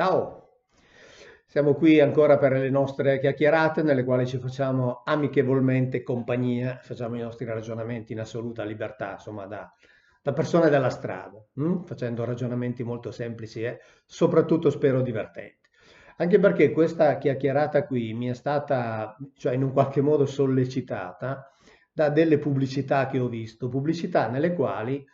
Ciao, siamo qui ancora per le nostre chiacchierate nelle quali ci facciamo amichevolmente compagnia, facciamo i nostri ragionamenti in assoluta libertà, insomma, da persone della strada, facendo ragionamenti molto semplici e soprattutto spero divertenti. Anche perché questa chiacchierata qui mi è stata, cioè in un qualche modo sollecitata da delle pubblicità che ho visto, pubblicità nelle quali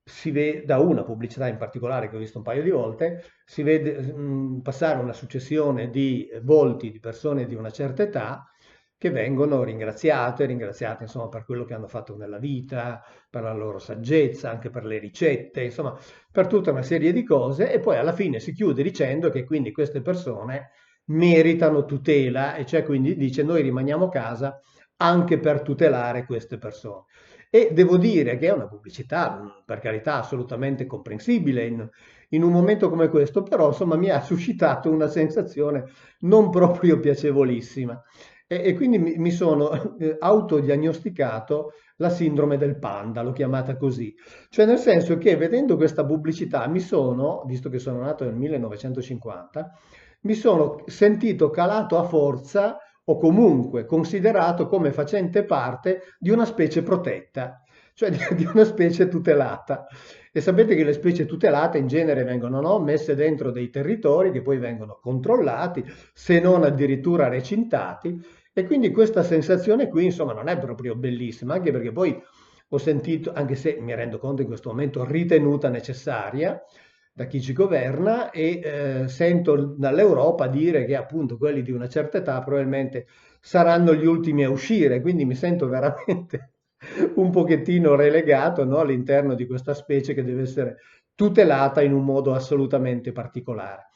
si vede, da una pubblicità in particolare che ho visto un paio di volte, si vede passare una successione di volti di persone di una certa età che vengono ringraziate insomma per quello che hanno fatto nella vita, per la loro saggezza, anche per le ricette, insomma per tutta una serie di cose e poi alla fine si chiude dicendo che quindi queste persone meritano tutela e cioè quindi dice noi rimaniamo a casa anche per tutelare queste persone. E devo dire che è una pubblicità, per carità, assolutamente comprensibile in un momento come questo, però insomma mi ha suscitato una sensazione non proprio piacevolissima. E quindi mi sono autodiagnosticato la sindrome del panda, l'ho chiamata così. Cioè nel senso che vedendo questa pubblicità mi sono, visto che sono nato nel 1950, mi sono sentito calato a forza o comunque considerato come facente parte di una specie protetta, cioè di una specie tutelata. E sapete che le specie tutelate in genere vengono, no, messe dentro dei territori che poi vengono controllati, se non addirittura recintati, e quindi questa sensazione qui, insomma, non è proprio bellissima, anche perché poi ho sentito, anche se mi rendo conto in questo momento ritenuta necessaria da chi ci governa, e sento dall'Europa dire che appunto quelli di una certa età probabilmente saranno gli ultimi a uscire, quindi mi sento veramente un pochettino relegato, no, all'interno di questa specie che deve essere tutelata in un modo assolutamente particolare.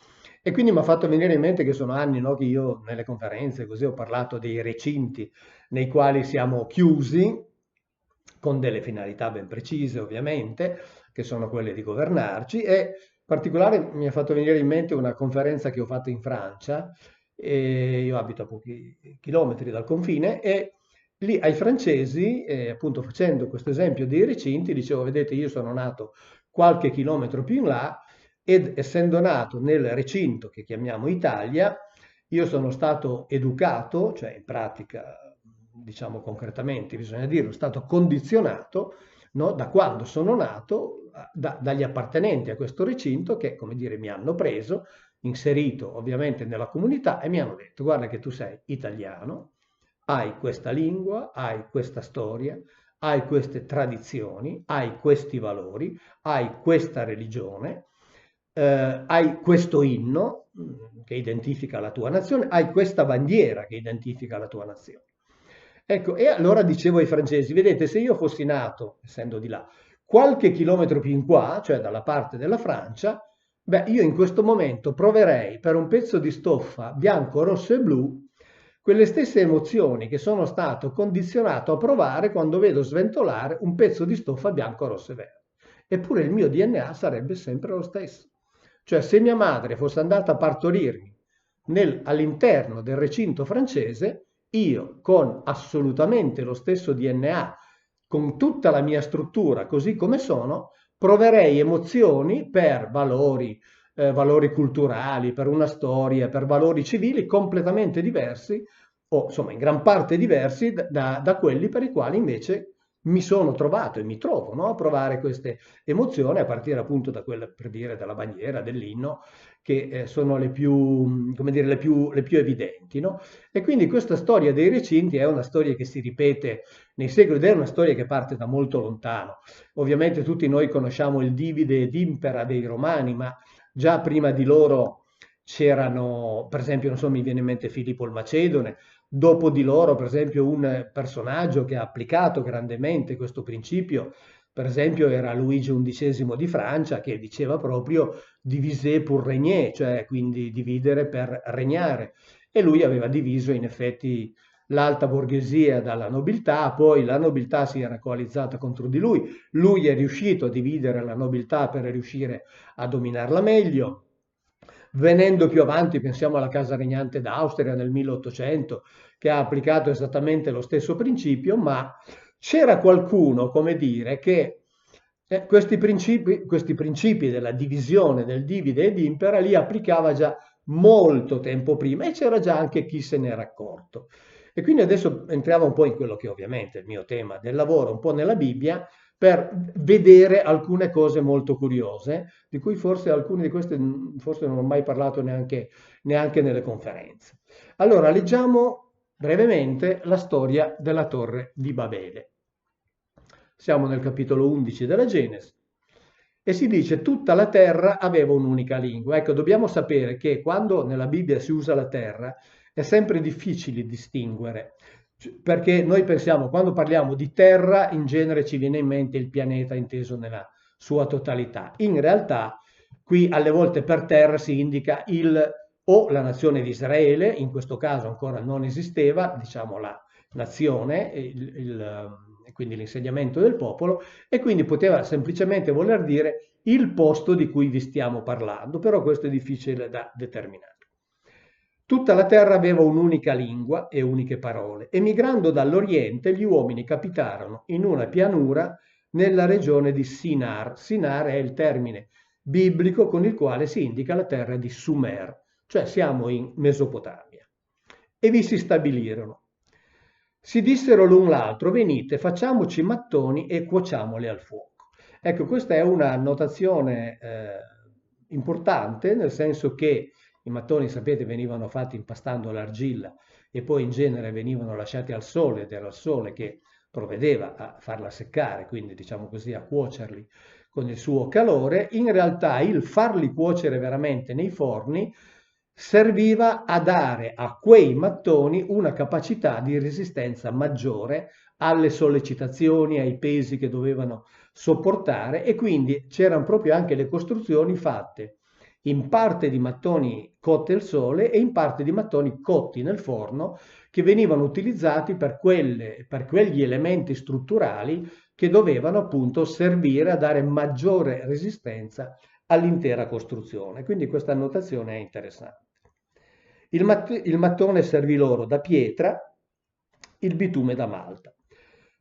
E quindi mi ha fatto venire in mente che sono anni, no, che io nelle conferenze così ho parlato dei recinti nei quali siamo chiusi, con delle finalità ben precise ovviamente, che sono quelle di governarci, e in particolare mi ha fatto venire in mente una conferenza che ho fatto in Francia, e io abito a pochi chilometri dal confine, e lì ai francesi, appunto facendo questo esempio dei recinti, dicevo, vedete, io sono nato qualche chilometro più in là, ed essendo nato nel recinto che chiamiamo Italia, io sono stato educato, cioè in pratica, diciamo concretamente, bisogna dirlo, stato condizionato, no, da quando sono nato, dagli appartenenti a questo recinto che, come dire, mi hanno preso, inserito ovviamente nella comunità e mi hanno detto, guarda che tu sei italiano, hai questa lingua, hai questa storia, hai queste tradizioni, hai questi valori, hai questa religione, hai questo inno che identifica la tua nazione, hai questa bandiera che identifica la tua nazione. Ecco, e allora dicevo ai francesi, vedete, se io fossi nato, essendo di là, qualche chilometro più in qua, cioè dalla parte della Francia, beh, io in questo momento proverei per un pezzo di stoffa bianco, rosso e blu quelle stesse emozioni che sono stato condizionato a provare quando vedo sventolare un pezzo di stoffa bianco, rosso e verde. Eppure il mio DNA sarebbe sempre lo stesso. Cioè, se mia madre fosse andata a partorirmi all'interno del recinto francese, io con assolutamente lo stesso DNA, con tutta la mia struttura così come sono, proverei emozioni per valori culturali, per una storia, per valori civili completamente diversi o insomma in gran parte diversi da quelli per i quali invece mi sono trovato e mi trovo, no, a provare queste emozioni a partire appunto da quella, per dire, della bandiera, dell'inno, che sono le più, come dire, le più evidenti, no? E quindi questa storia dei recinti è una storia che si ripete nei secoli ed è una storia che parte da molto lontano. Ovviamente tutti noi conosciamo il divide ed impera dei Romani, ma già prima di loro c'erano, per esempio, non so, mi viene in mente Filippo il Macedone, dopo di loro, per esempio, un personaggio che ha applicato grandemente questo principio, per esempio, era Luigi XI di Francia, che diceva proprio diviser pour régner, cioè quindi dividere per regnare. E lui aveva diviso in effetti l'alta borghesia dalla nobiltà, poi la nobiltà si era coalizzata contro di lui è riuscito a dividere la nobiltà per riuscire a dominarla meglio. Venendo più avanti, pensiamo alla casa regnante d'Austria nel 1800, che ha applicato esattamente lo stesso principio, ma c'era qualcuno, come dire, che Questi principi della divisione, del divide ed impera, li applicava già molto tempo prima e c'era già anche chi se n'era accorto. E quindi adesso entriamo un po' in quello che ovviamente è il mio tema del lavoro, un po' nella Bibbia, per vedere alcune cose molto curiose, di cui forse alcune di queste forse non ho mai parlato neanche nelle conferenze. Allora, leggiamo brevemente la storia della Torre di Babele. Siamo nel capitolo 11 della Genesi e si dice tutta la terra aveva un'unica lingua. Ecco, dobbiamo sapere che quando nella Bibbia si usa la terra è sempre difficile distinguere, perché noi pensiamo, quando parliamo di terra, in genere ci viene in mente il pianeta inteso nella sua totalità. In realtà, qui alle volte per terra si indica o la nazione di Israele, in questo caso ancora non esisteva, diciamo la nazione, quindi l'insediamento del popolo, e quindi poteva semplicemente voler dire il posto di cui vi stiamo parlando, però questo è difficile da determinare. Tutta la terra aveva un'unica lingua e uniche parole, e migrando dall'Oriente gli uomini capitarono in una pianura nella regione di Sinar. Sinar è il termine biblico con il quale si indica la terra di Sumer, cioè siamo in Mesopotamia. E vi si stabilirono. Si dissero l'un l'altro, venite, facciamoci mattoni e cuociamoli al fuoco. Ecco, questa è una notazione importante, nel senso che i mattoni, sapete, venivano fatti impastando l'argilla e poi in genere venivano lasciati al sole ed era il sole che provvedeva a farla seccare, quindi diciamo così a cuocerli con il suo calore. In realtà il farli cuocere veramente nei forni serviva a dare a quei mattoni una capacità di resistenza maggiore alle sollecitazioni, ai pesi che dovevano sopportare, e quindi c'erano proprio anche le costruzioni fatte in parte di mattoni cotti al sole e in parte di mattoni cotti nel forno, che venivano utilizzati per quegli elementi strutturali che dovevano appunto servire a dare maggiore resistenza all'intera costruzione. Quindi questa annotazione è interessante. Il mattone servì loro da pietra, il bitume da malta.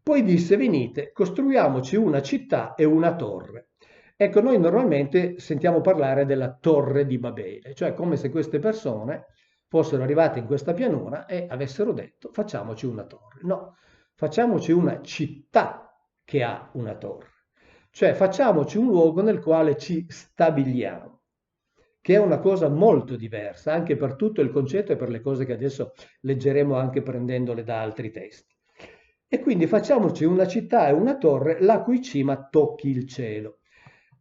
Poi disse: venite, costruiamoci una città e una torre. Ecco, noi normalmente sentiamo parlare della Torre di Babele, cioè come se queste persone fossero arrivate in questa pianura e avessero detto facciamoci una torre. No, facciamoci una città che ha una torre, cioè facciamoci un luogo nel quale ci stabiliamo, che è una cosa molto diversa anche per tutto il concetto e per le cose che adesso leggeremo anche prendendole da altri testi. E quindi facciamoci una città e una torre la cui cima tocchi il cielo.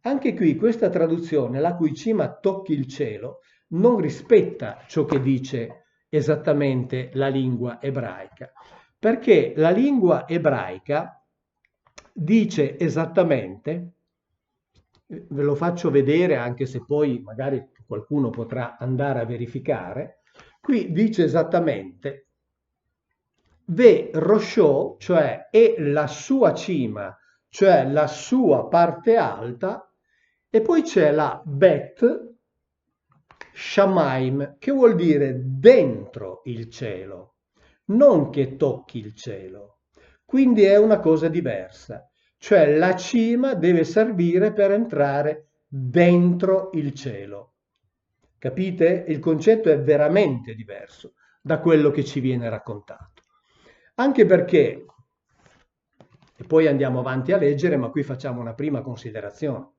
Anche qui questa traduzione, la cui cima tocchi il cielo, non rispetta ciò che dice esattamente la lingua ebraica, perché la lingua ebraica dice esattamente, ve lo faccio vedere anche se poi magari qualcuno potrà andare a verificare, qui dice esattamente Ve Roshò, cioè è la sua cima, cioè la sua parte alta, e poi c'è la Bet Shamaim, che vuol dire dentro il cielo, non che tocchi il cielo. Quindi è una cosa diversa, cioè la cima deve servire per entrare dentro il cielo. Capite? Il concetto è veramente diverso da quello che ci viene raccontato. Anche perché, e poi andiamo avanti a leggere, ma qui facciamo una prima considerazione.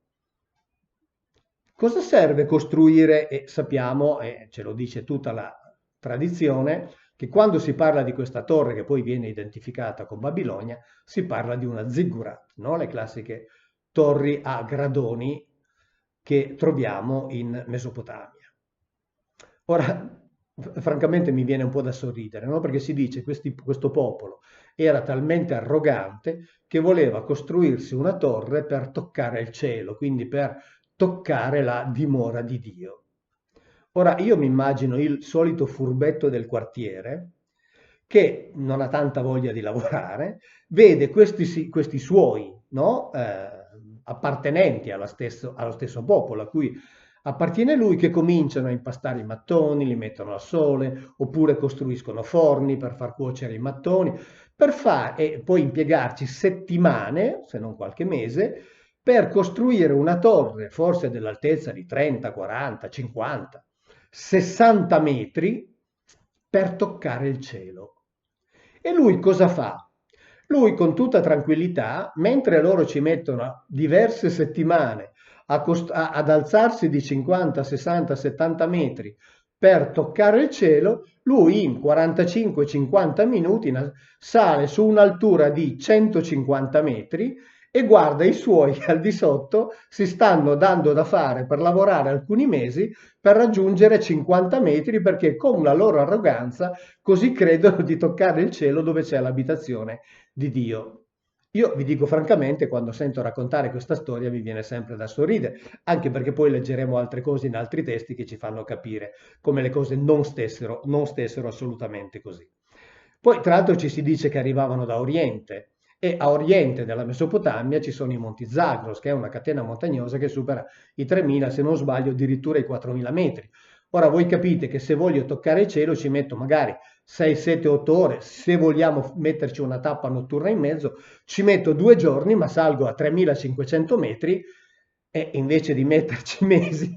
Cosa serve costruire? E sappiamo, e ce lo dice tutta la tradizione, che quando si parla di questa torre che poi viene identificata con Babilonia, si parla di una ziggurat, no? Le classiche torri a gradoni che troviamo in Mesopotamia. Ora, francamente mi viene un po' da sorridere, no? Perché si dice che questo popolo era talmente arrogante che voleva costruirsi una torre per toccare il cielo, quindi per toccare la dimora di Dio. Ora io mi immagino il solito furbetto del quartiere che non ha tanta voglia di lavorare, vede questi suoi, no? Appartenenti allo stesso popolo a cui appartiene lui, che cominciano a impastare i mattoni, li mettono al sole, oppure costruiscono forni per far cuocere i mattoni, e poi impiegarci settimane, se non qualche mese, per costruire una torre, forse dell'altezza di 30, 40, 50, 60 metri, per toccare il cielo. E lui cosa fa? Lui con tutta tranquillità, mentre loro ci mettono diverse settimane ad alzarsi di 50, 60, 70 metri per toccare il cielo, lui in 45-50 minuti sale su un'altura di 150 metri e guarda i suoi che al di sotto si stanno dando da fare per lavorare alcuni mesi per raggiungere 50 metri perché con la loro arroganza così credono di toccare il cielo dove c'è l'abitazione di Dio. Io vi dico francamente, quando sento raccontare questa storia mi viene sempre da sorridere, anche perché poi leggeremo altre cose in altri testi che ci fanno capire come le cose non stessero assolutamente così. Poi, tra l'altro, ci si dice che arrivavano da Oriente e a Oriente della Mesopotamia ci sono i Monti Zagros, che è una catena montagnosa che supera i 3.000, se non sbaglio, addirittura i 4.000 metri. Ora voi capite che se voglio toccare il cielo ci metto magari 6, 7, 8 ore, se vogliamo metterci una tappa notturna in mezzo, ci metto 2 giorni, ma salgo a 3.500 metri e invece di metterci mesi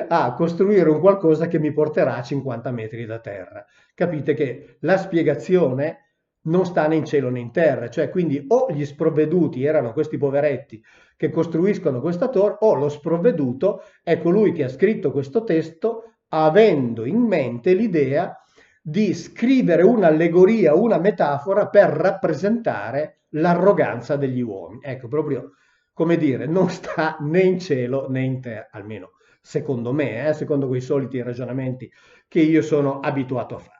a costruire un qualcosa che mi porterà a 50 metri da terra. Capite che la spiegazione non sta né in cielo né in terra, cioè quindi o gli sprovveduti erano questi poveretti che costruiscono questa torre, o lo sprovveduto è colui che ha scritto questo testo avendo in mente l'idea di scrivere un'allegoria, una metafora per rappresentare l'arroganza degli uomini. Ecco, proprio come dire, non sta né in cielo né in terra, almeno secondo me, secondo quei soliti ragionamenti che io sono abituato a fare.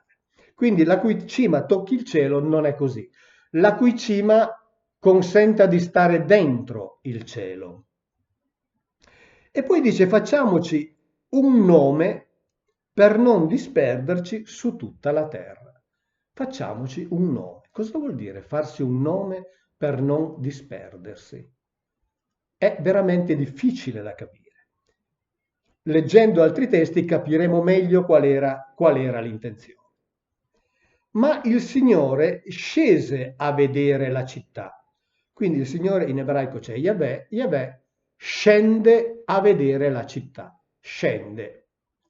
Quindi la cui cima tocchi il cielo non è così. La cui cima consenta di stare dentro il cielo. E poi dice facciamoci un nome per non disperderci su tutta la terra. Facciamoci un nome. Cosa vuol dire farsi un nome per non disperdersi? È veramente difficile da capire. Leggendo altri testi capiremo meglio qual era l'intenzione. Ma il Signore scese a vedere la città. Quindi il Signore in ebraico c'è Yahweh, Yahweh scende a vedere la città, scende.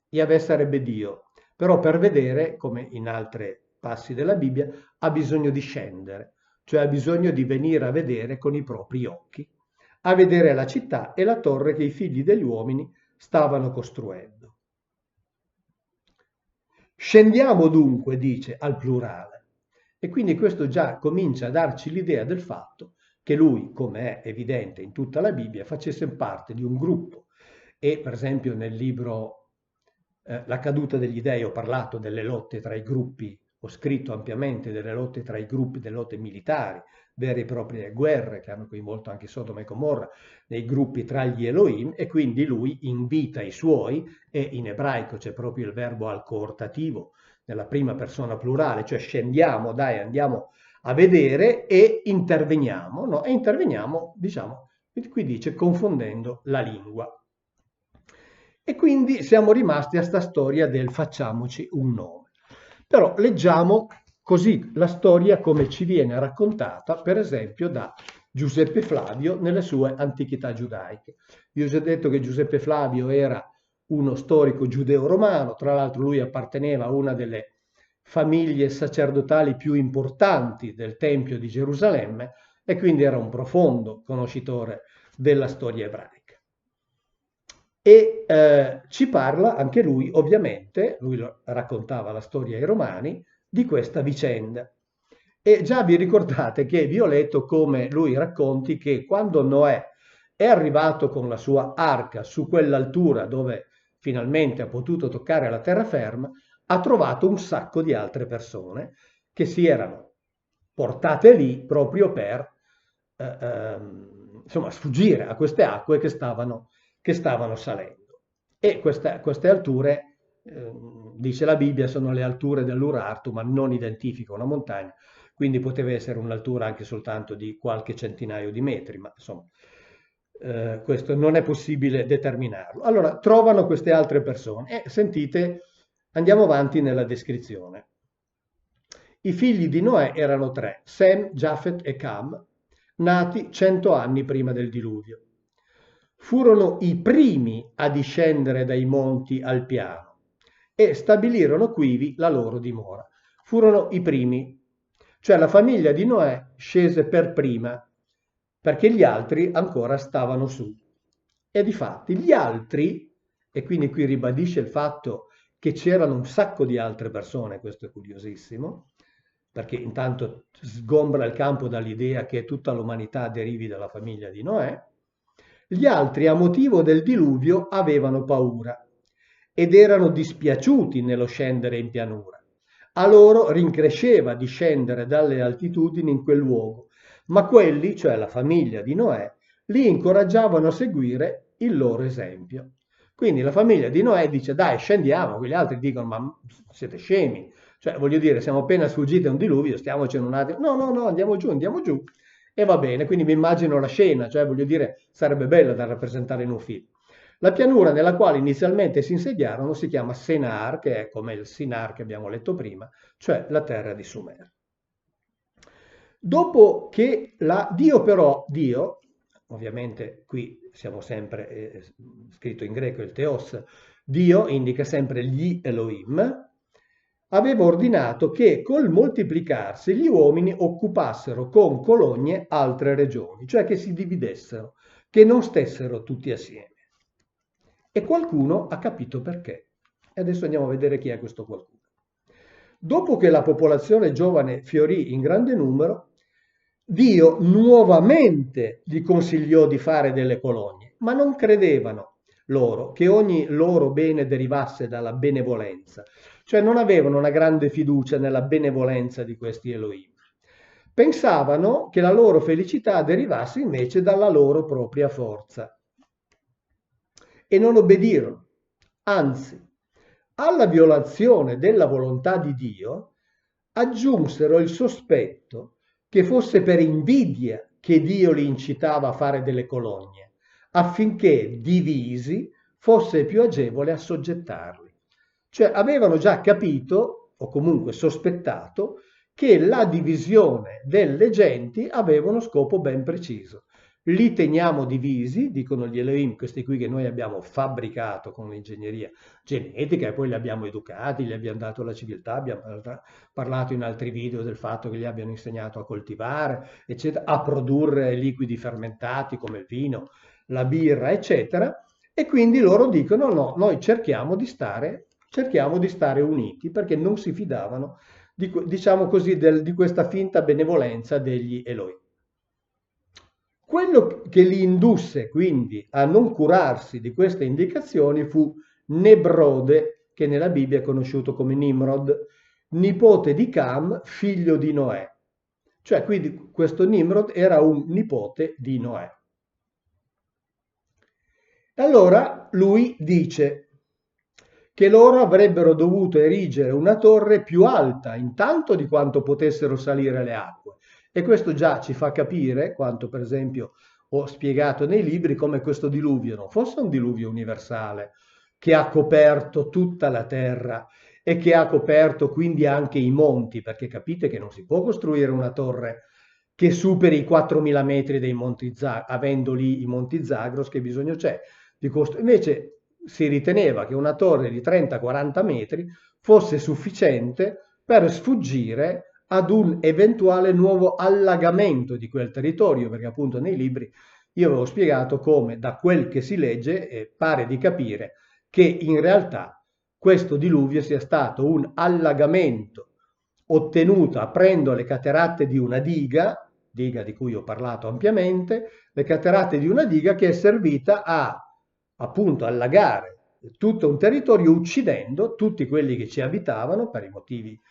Yahweh sarebbe Dio, però per vedere, come in altri passi della Bibbia, ha bisogno di scendere, cioè ha bisogno di venire a vedere con i propri occhi, a vedere la città e la torre che i figli degli uomini stavano costruendo. Scendiamo dunque, dice, al plurale. E quindi questo già comincia a darci l'idea del fatto che lui, come è evidente in tutta la Bibbia, facesse parte di un gruppo. E per esempio nel libro La caduta degli dei ho parlato delle lotte tra i gruppi, ho scritto ampiamente delle lotte tra i gruppi, delle lotte militari, vere e proprie guerre che hanno coinvolto anche Sodoma e Gomorra, nei gruppi tra gli Elohim, e quindi lui invita i suoi, e in ebraico c'è proprio il verbo al coortativo, nella prima persona plurale, cioè scendiamo, dai, andiamo a vedere e interveniamo, no? E interveniamo, diciamo, qui dice confondendo la lingua. E quindi siamo rimasti a sta storia del facciamoci un nome. Però leggiamo così la storia come ci viene raccontata, per esempio, da Giuseppe Flavio nelle sue Antichità giudaiche. Vi ho già detto che Giuseppe Flavio era uno storico giudeo-romano, tra l'altro lui apparteneva a una delle famiglie sacerdotali più importanti del Tempio di Gerusalemme e quindi era un profondo conoscitore della storia ebraica. E ci parla anche lui, ovviamente, lui raccontava la storia ai Romani, di questa vicenda. E già vi ricordate che vi ho letto come lui racconti che quando Noè è arrivato con la sua arca su quell'altura dove finalmente ha potuto toccare la terraferma, ha trovato un sacco di altre persone che si erano portate lì proprio per insomma, sfuggire a queste acque che stavano salendo. E queste alture, dice la Bibbia, sono le alture dell'Urartu, ma non identifica una montagna, quindi poteva essere un'altura anche soltanto di qualche centinaio di metri, ma insomma, questo non è possibile determinarlo. Allora, trovano queste altre persone e sentite, andiamo avanti nella descrizione. I figli di Noè erano 3, Sem, Jafet e Cam, nati 100 anni prima del diluvio. furono i primi a discendere dai monti al piano e stabilirono quivi la loro dimora. Furono i primi, cioè la famiglia di Noè scese per prima, perché gli altri ancora stavano su. E difatti gli altri, e quindi qui ribadisce il fatto che c'erano un sacco di altre persone, questo è curiosissimo, perché intanto sgombra il campo dall'idea che tutta l'umanità derivi dalla famiglia di Noè. Gli altri, a motivo del diluvio, avevano paura ed erano dispiaciuti nello scendere in pianura. A loro rincresceva di scendere dalle altitudini in quel luogo, ma quelli, cioè la famiglia di Noè, li incoraggiavano a seguire il loro esempio. Quindi la famiglia di Noè dice dai scendiamo, quegli altri dicono ma siete scemi, cioè voglio dire siamo appena sfuggiti a un diluvio, stiamocene un attimo, no no no andiamo giù e va bene, quindi mi immagino la scena, cioè voglio dire sarebbe bella da rappresentare in un film. La pianura nella quale inizialmente si insediarono si chiama Senar, che è come il Sinar che abbiamo letto prima, cioè la terra di Sumer. Dopo che Dio, ovviamente qui siamo sempre scritto in greco il Theos, Dio indica sempre gli Elohim, aveva ordinato che col moltiplicarsi gli uomini occupassero con colonie altre regioni, cioè che si dividessero, che non stessero tutti assieme. E qualcuno ha capito perché. E adesso andiamo a vedere chi è questo qualcuno. Dopo che la popolazione giovane fiorì in grande numero, Dio nuovamente gli consigliò di fare delle colonie, ma non credevano loro che ogni loro bene derivasse dalla benevolenza, cioè non avevano una grande fiducia nella benevolenza di questi Elohim. Pensavano che la loro felicità derivasse invece dalla loro propria forza e non obbedirono. Anzi, alla violazione della volontà di Dio aggiunsero il sospetto che fosse per invidia che Dio li incitava a fare delle colonie, affinché divisi fosse più agevole assoggettarli. Cioè avevano già capito, o comunque sospettato, che la divisione delle genti aveva uno scopo ben preciso. Li teniamo divisi, dicono gli Elohim, questi qui che noi abbiamo fabbricato con l'ingegneria genetica e poi li abbiamo educati, gli abbiamo dato la civiltà, abbiamo parlato in altri video del fatto che gli abbiano insegnato a coltivare, eccetera, a produrre liquidi fermentati come il vino, la birra, eccetera. E quindi loro dicono no, noi cerchiamo di stare uniti perché non si fidavano diciamo così, di questa finta benevolenza degli Elohim. Quello che li indusse quindi a non curarsi di queste indicazioni fu Nebrode, che nella Bibbia è conosciuto come Nimrod, nipote di Cam, figlio di Noè. Cioè quindi questo Nimrod era un nipote di Noè. Allora lui dice che loro avrebbero dovuto erigere una torre più alta intanto di quanto potessero salire le acque. E questo già ci fa capire, quanto per esempio ho spiegato nei libri, come questo diluvio non fosse un diluvio universale che ha coperto tutta la terra e che ha coperto quindi anche i monti, perché capite che non si può costruire una torre che superi i 4.000 metri dei monti Zagros, avendo lì i monti Zagros, che bisogno c'è di costruire. Invece si riteneva che una torre di 30-40 metri fosse sufficiente per sfuggire ad un eventuale nuovo allagamento di quel territorio, perché appunto nei libri io avevo spiegato come da quel che si legge pare di capire che in realtà questo diluvio sia stato un allagamento ottenuto aprendo le cateratte di una diga di cui ho parlato ampiamente, le cateratte di una diga che è servita a appunto allagare tutto un territorio uccidendo tutti quelli che ci abitavano per i motivi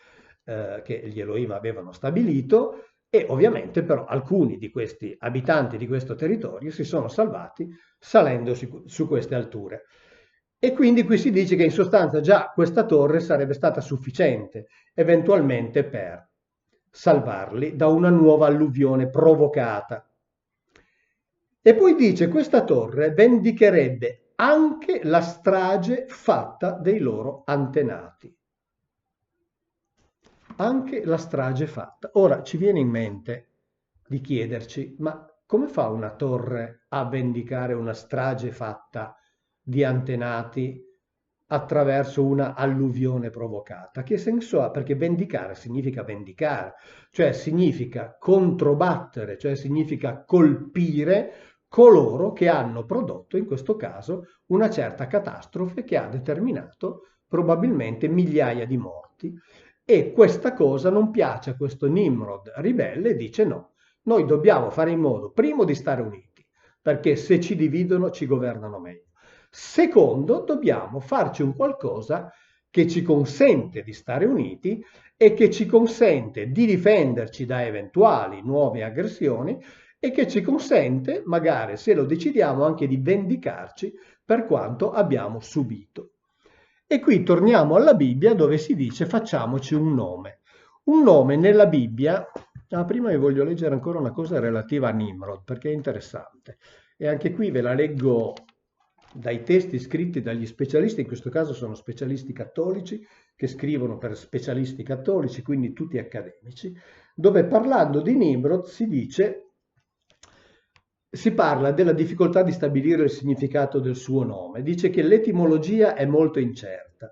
che gli Elohim avevano stabilito e ovviamente però alcuni di questi abitanti di questo territorio si sono salvati salendo su queste alture. E quindi qui si dice che in sostanza già questa torre sarebbe stata sufficiente eventualmente per salvarli da una nuova alluvione provocata. E poi dice che questa torre vendicherebbe anche la strage fatta dei loro antenati. Anche la strage fatta. Ora ci viene in mente di chiederci, ma come fa una torre a vendicare una strage fatta di antenati attraverso una alluvione provocata? Che senso ha? Perché vendicare, cioè significa controbattere, cioè significa colpire coloro che hanno prodotto, in questo caso, una certa catastrofe che ha determinato probabilmente migliaia di morti. E questa cosa non piace a questo Nimrod ribelle e dice no, noi dobbiamo fare in modo, primo, di stare uniti, perché se ci dividono ci governano meglio. Secondo, dobbiamo farci un qualcosa che ci consente di stare uniti e che ci consente di difenderci da eventuali nuove aggressioni e che ci consente, magari se lo decidiamo, anche di vendicarci per quanto abbiamo subito. E qui torniamo alla Bibbia dove si dice facciamoci un nome. Un nome nella Bibbia, prima vi voglio leggere ancora una cosa relativa a Nimrod perché è interessante e anche qui ve la leggo dai testi scritti dagli specialisti, in questo caso sono specialisti cattolici che scrivono per specialisti cattolici, quindi tutti accademici, dove parlando di Nimrod si parla della difficoltà di stabilire il significato del suo nome. Dice che l'etimologia è molto incerta.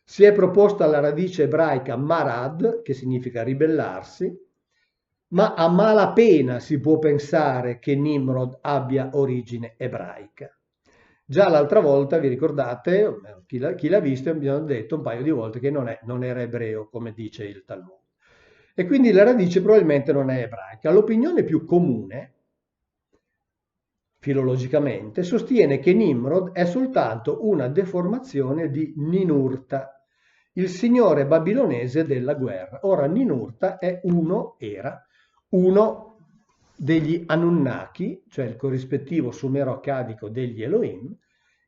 Si è proposta la radice ebraica marad, che significa ribellarsi, ma a malapena si può pensare che Nimrod abbia origine ebraica. Già l'altra volta, vi ricordate, chi l'ha visto, abbiamo detto un paio di volte che non era ebreo, come dice il Talmud. E quindi la radice probabilmente non è ebraica. L'opinione più comune, filologicamente, sostiene che Nimrod è soltanto una deformazione di Ninurta, il signore babilonese della guerra. Ora, Ninurta era uno degli Anunnaki, cioè il corrispettivo sumero-accadico degli Elohim,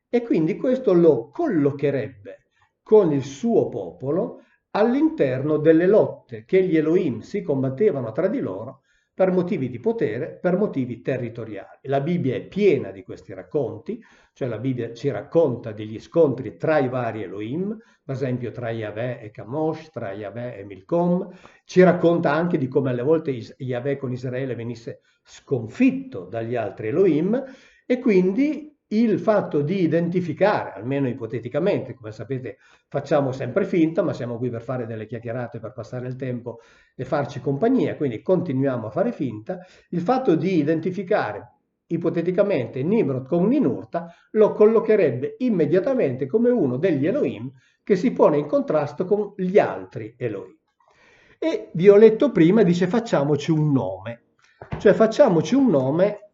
e quindi questo lo collocherebbe con il suo popolo all'interno delle lotte che gli Elohim si combattevano tra di loro per motivi di potere, per motivi territoriali. La Bibbia è piena di questi racconti, cioè la Bibbia ci racconta degli scontri tra i vari Elohim, per esempio tra Yahweh e Kamosh, tra Yahweh e Milcom, ci racconta anche di come alle volte Yahweh con Israele venisse sconfitto dagli altri Elohim e quindi il fatto di identificare, almeno ipoteticamente, come sapete facciamo sempre finta, ma siamo qui per fare delle chiacchierate, per passare il tempo e farci compagnia, quindi continuiamo a fare finta, il fatto di identificare ipoteticamente Nimrod con Ninurta lo collocherebbe immediatamente come uno degli Elohim che si pone in contrasto con gli altri Elohim. E vi ho letto prima, dice facciamoci un nome, cioè facciamoci un nome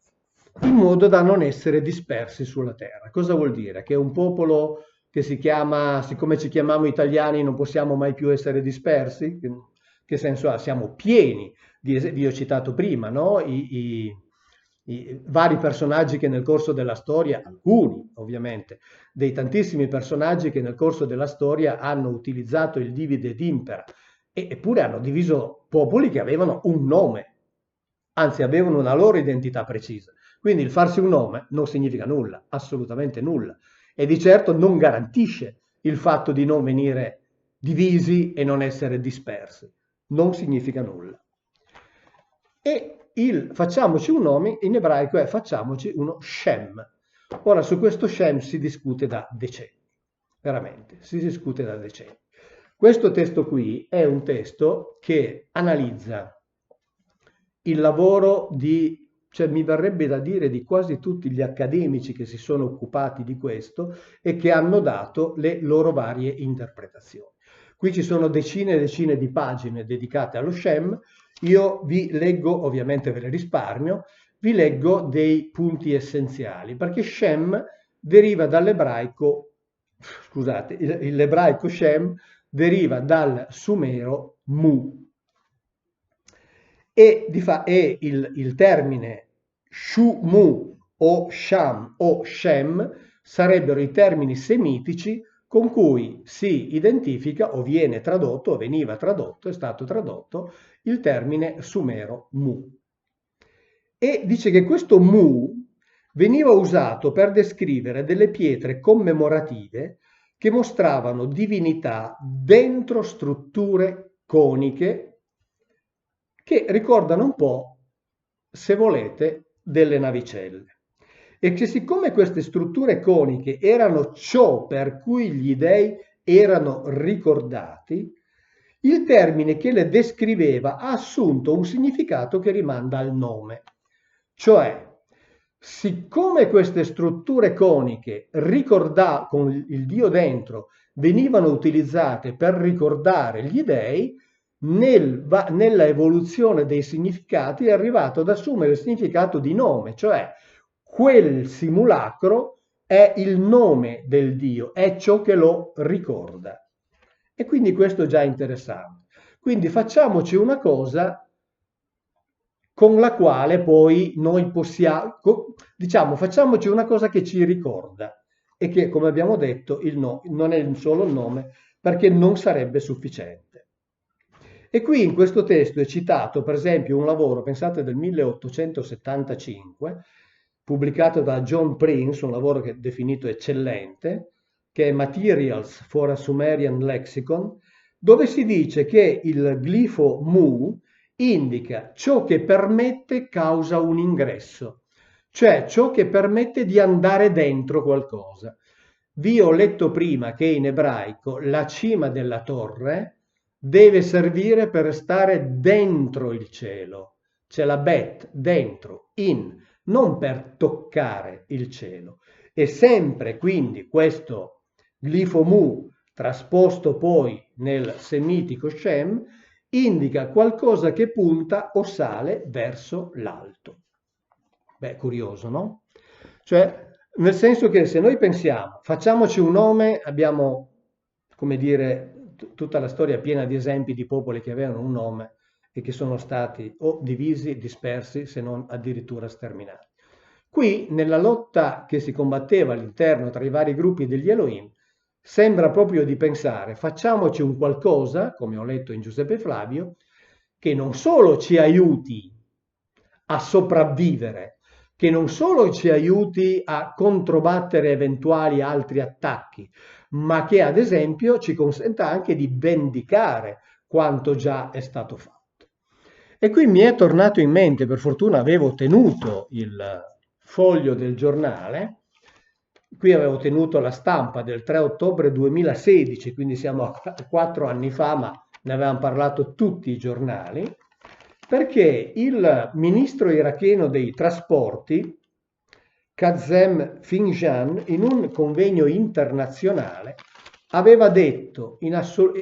in modo da non essere dispersi sulla terra. Cosa vuol dire? Che un popolo che si chiama, siccome ci chiamiamo italiani, non possiamo mai più essere dispersi? Che senso ha? Siamo pieni, vi ho citato prima, no? I vari personaggi che nel corso della storia, alcuni ovviamente, dei tantissimi personaggi che nel corso della storia hanno utilizzato il divide et impera, eppure hanno diviso popoli che avevano un nome, anzi avevano una loro identità precisa. Quindi il farsi un nome non significa nulla, assolutamente nulla, e di certo non garantisce il fatto di non venire divisi e non essere dispersi, non significa nulla. E il facciamoci un nome in ebraico è facciamoci uno Shem. Ora su questo Shem si discute da decenni, veramente, si discute da decenni. Questo testo qui è un testo che analizza il lavoro cioè mi verrebbe da dire di quasi tutti gli accademici che si sono occupati di questo e che hanno dato le loro varie interpretazioni. Qui ci sono decine e decine di pagine dedicate allo Shem. Io vi leggo, ovviamente ve le risparmio, vi leggo dei punti essenziali, perché Shem deriva dall'ebraico, scusate, l'ebraico Shem deriva dal sumero Mu, e il termine Shu-Mu o Sham o Shem sarebbero i termini semitici con cui si identifica o viene tradotto o veniva tradotto, è stato tradotto il termine sumero Mu. E dice che questo Mu veniva usato per descrivere delle pietre commemorative che mostravano divinità dentro strutture coniche che ricordano un po', se volete, delle navicelle. E che siccome queste strutture coniche erano ciò per cui gli dei erano ricordati, il termine che le descriveva ha assunto un significato che rimanda al nome. Cioè, siccome queste strutture coniche con il Dio dentro venivano utilizzate per ricordare gli dei, nella evoluzione dei significati è arrivato ad assumere il significato di nome, cioè quel simulacro è il nome del Dio, è ciò che lo ricorda. E quindi questo è già interessante. Quindi facciamoci una cosa con la quale poi noi possiamo, diciamo, facciamoci una cosa che ci ricorda e che, come abbiamo detto, non è solo il nome, perché non sarebbe sufficiente. E qui in questo testo è citato, per esempio, un lavoro, pensate, del 1875, pubblicato da John Prince, un lavoro che è definito eccellente, che è Materials for a Sumerian Lexicon, dove si dice che il glifo mu indica ciò che permette causa un ingresso, cioè ciò che permette di andare dentro qualcosa. Vi ho letto prima che in ebraico la cima della torre deve servire per stare dentro il cielo, c'è la bet, dentro, in, non per toccare il cielo. E sempre quindi questo glifo mu, trasposto poi nel semitico Shem, indica qualcosa che punta o sale verso l'alto. Beh, curioso, no? Cioè, nel senso che se noi pensiamo, facciamoci un nome, abbiamo, come dire, tutta la storia piena di esempi di popoli che avevano un nome e che sono stati o divisi, dispersi, se non addirittura sterminati. Qui, nella lotta che si combatteva all'interno tra i vari gruppi degli Elohim, sembra proprio di pensare, facciamoci un qualcosa, come ho letto in Giuseppe Flavio, che non solo ci aiuti a sopravvivere, che non solo ci aiuti a controbattere eventuali altri attacchi, ma che ad esempio ci consenta anche di vendicare quanto già è stato fatto. E qui mi è tornato in mente, per fortuna avevo tenuto il foglio del giornale, qui avevo tenuto la stampa del 3 ottobre 2016, quindi siamo a 4 anni fa, ma ne avevano parlato tutti i giornali, perché il ministro iracheno dei trasporti, Kazem Finjan, in un convegno internazionale, aveva detto,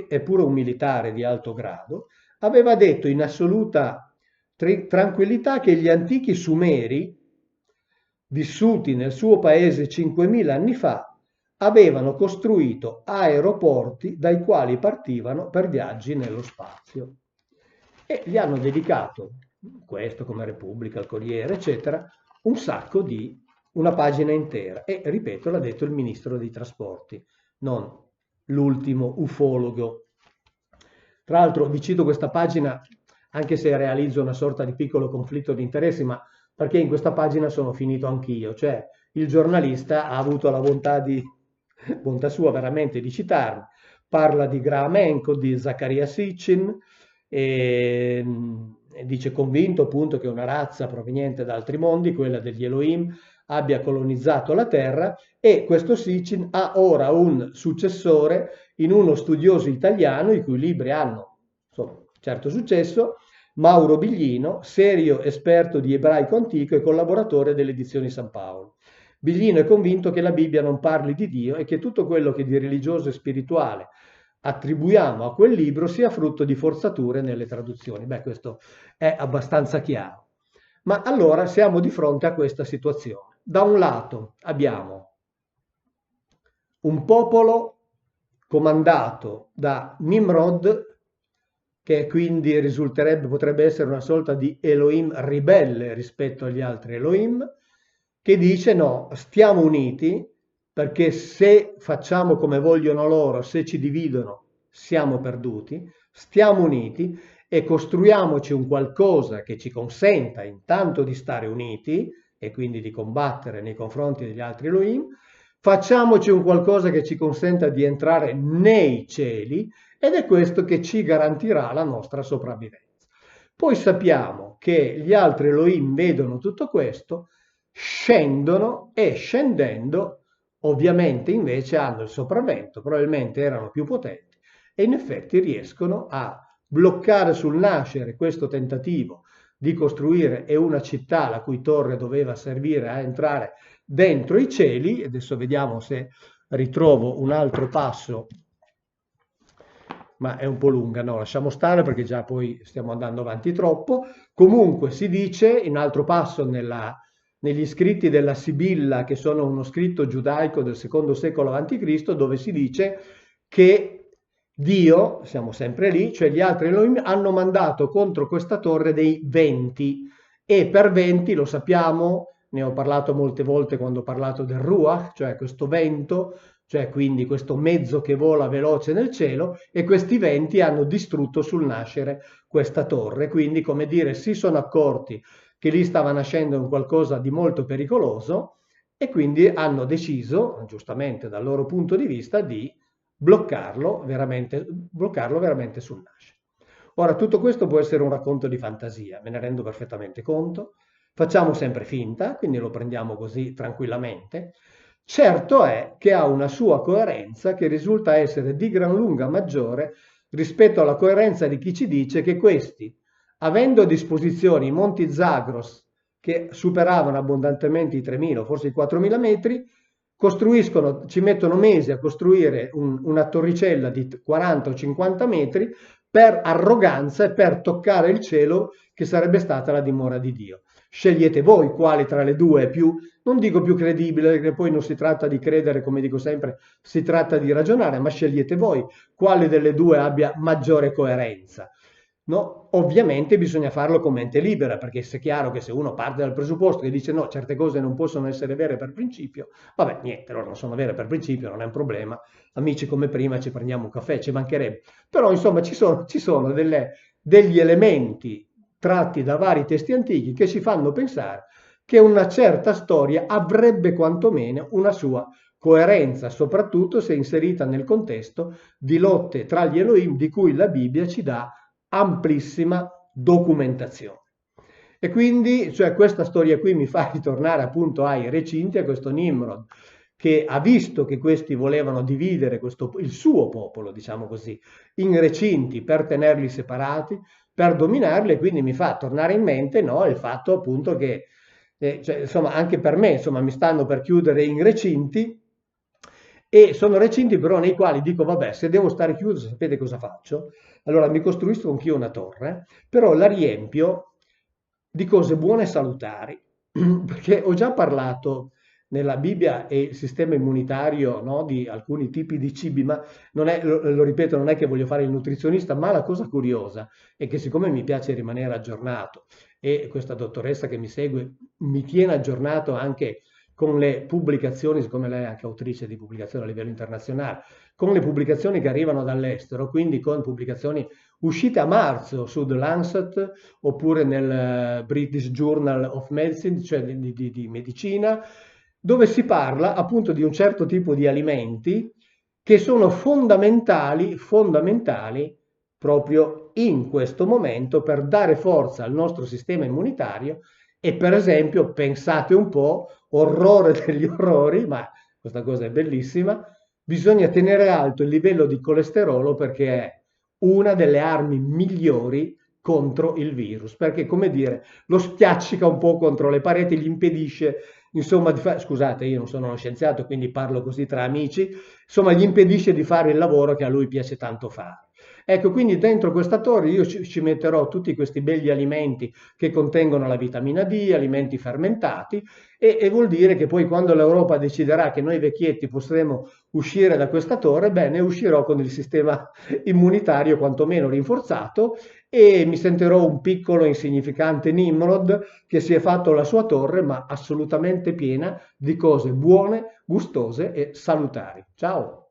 è pure un militare di alto grado, aveva detto in assoluta tranquillità che gli antichi Sumeri, vissuti nel suo paese 5.000 anni fa, avevano costruito aeroporti dai quali partivano per viaggi nello spazio. E gli hanno dedicato, questo come Repubblica, il Corriere, eccetera, una pagina intera. E, ripeto, l'ha detto il ministro dei trasporti, non l'ultimo ufologo. Tra l'altro vi cito questa pagina, anche se realizzo una sorta di piccolo conflitto di interessi, ma perché in questa pagina sono finito anch'io, cioè il giornalista ha avuto la bontà sua veramente di citarmi, parla di Graham Hancock, di Zaccaria Sitchin, e dice convinto appunto che una razza proveniente da altri mondi, quella degli Elohim, abbia colonizzato la Terra, e questo Sitchin ha ora un successore in uno studioso italiano i cui libri hanno insomma, certo successo, Mauro Biglino, serio esperto di ebraico antico e collaboratore delle edizioni San Paolo. Biglino è convinto che la Bibbia non parli di Dio e che tutto quello che di religioso e spirituale attribuiamo a quel libro sia frutto di forzature nelle traduzioni. Beh, questo è abbastanza chiaro. Ma allora siamo di fronte a questa situazione. Da un lato abbiamo un popolo comandato da Nimrod, che quindi potrebbe essere una sorta di Elohim ribelle rispetto agli altri Elohim, che dice no, stiamo uniti, perché se facciamo come vogliono loro, se ci dividono, siamo perduti, stiamo uniti e costruiamoci un qualcosa che ci consenta intanto di stare uniti e quindi di combattere nei confronti degli altri Elohim, facciamoci un qualcosa che ci consenta di entrare nei cieli, ed è questo che ci garantirà la nostra sopravvivenza. Poi sappiamo dopo che gli altri Elohim vedono tutto questo, scendono e scendendo, ovviamente invece hanno il sopravvento, probabilmente erano più potenti e in effetti riescono a bloccare sul nascere questo tentativo di costruire una città la cui torre doveva servire a entrare dentro i cieli. Adesso vediamo se ritrovo un altro passo, ma è un po' lunga, no, lasciamo stare perché già poi stiamo andando avanti troppo. Comunque si dice, in altro passo negli scritti della Sibilla, che sono uno scritto giudaico del secondo secolo a.C., dove si dice che Dio, siamo sempre lì, cioè gli altri Elohim hanno mandato contro questa torre dei venti, e per venti, lo sappiamo, ne ho parlato molte volte quando ho parlato del Ruach, cioè questo vento, cioè quindi questo mezzo che vola veloce nel cielo, e questi venti hanno distrutto sul nascere questa torre. Quindi, come dire, si sono accorti che lì stava nascendo un qualcosa di molto pericoloso e quindi hanno deciso, giustamente dal loro punto di vista, di bloccarlo veramente sul nascere. Ora, tutto questo può essere un racconto di fantasia, me ne rendo perfettamente conto, facciamo sempre finta, quindi lo prendiamo così tranquillamente. Certo è che ha una sua coerenza che risulta essere di gran lunga maggiore rispetto alla coerenza di chi ci dice che questi, avendo a disposizione i monti Zagros che superavano abbondantemente i 3.000 o forse i 4.000 metri, ci mettono mesi a costruire una torricella di 40 o 50 metri per arroganza e per toccare il cielo che sarebbe stata la dimora di Dio. Scegliete voi quale tra le due è più, non dico più credibile, perché poi non si tratta di credere, come dico sempre, si tratta di ragionare, ma scegliete voi quale delle due abbia maggiore coerenza. No? Ovviamente bisogna farlo con mente libera, perché è chiaro che se uno parte dal presupposto che dice no, certe cose non possono essere vere per principio, vabbè, niente, allora non sono vere per principio, non è un problema, amici come prima ci prendiamo un caffè, ci mancherebbe. Però insomma ci sono degli elementi tratti da vari testi antichi che ci fanno pensare che una certa storia avrebbe quantomeno una sua coerenza, soprattutto se inserita nel contesto di lotte tra gli Elohim di cui la Bibbia ci dà amplissima documentazione. E quindi, cioè, questa storia qui mi fa ritornare appunto ai recinti, a questo Nimrod che ha visto che questi volevano dividere il suo popolo, diciamo così, in recinti per tenerli separati, per dominarli, e quindi mi fa tornare in mente, no, il fatto appunto che cioè, insomma, anche per me, insomma, mi stanno per chiudere in recinti, e sono recinti però nei quali dico, vabbè, se devo stare chiuso, sapete cosa faccio? Allora mi costruisco anch'io una torre, però la riempio di cose buone e salutari, perché ho già parlato nella Bibbia e il sistema immunitario, no, di alcuni tipi di cibi, ma non è, lo ripeto, non è che voglio fare il nutrizionista, ma la cosa curiosa è che siccome mi piace rimanere aggiornato e questa dottoressa che mi segue mi tiene aggiornato anche con le pubblicazioni, siccome lei è anche autrice di pubblicazioni a livello internazionale, con le pubblicazioni che arrivano dall'estero, quindi con pubblicazioni uscite a marzo su The Lancet oppure nel British Journal of Medicine, cioè di medicina, dove si parla appunto di un certo tipo di alimenti che sono fondamentali proprio in questo momento per dare forza al nostro sistema immunitario. E per esempio, pensate un po', orrore degli orrori, ma questa cosa è bellissima, bisogna tenere alto il livello di colesterolo perché è una delle armi migliori contro il virus, perché come dire, lo schiaccica un po' contro le pareti, gli impedisce, insomma, scusate, io non sono uno scienziato, quindi parlo così tra amici, insomma, gli impedisce di fare il lavoro che a lui piace tanto fare. Ecco, quindi dentro questa torre io ci metterò tutti questi begli alimenti che contengono la vitamina D, alimenti fermentati, e vuol dire che poi quando l'Europa deciderà che noi vecchietti potremo uscire da questa torre, bene, uscirò con il sistema immunitario quantomeno rinforzato e mi sentirò un piccolo insignificante Nimrod che si è fatto la sua torre, ma assolutamente piena di cose buone, gustose e salutari. Ciao!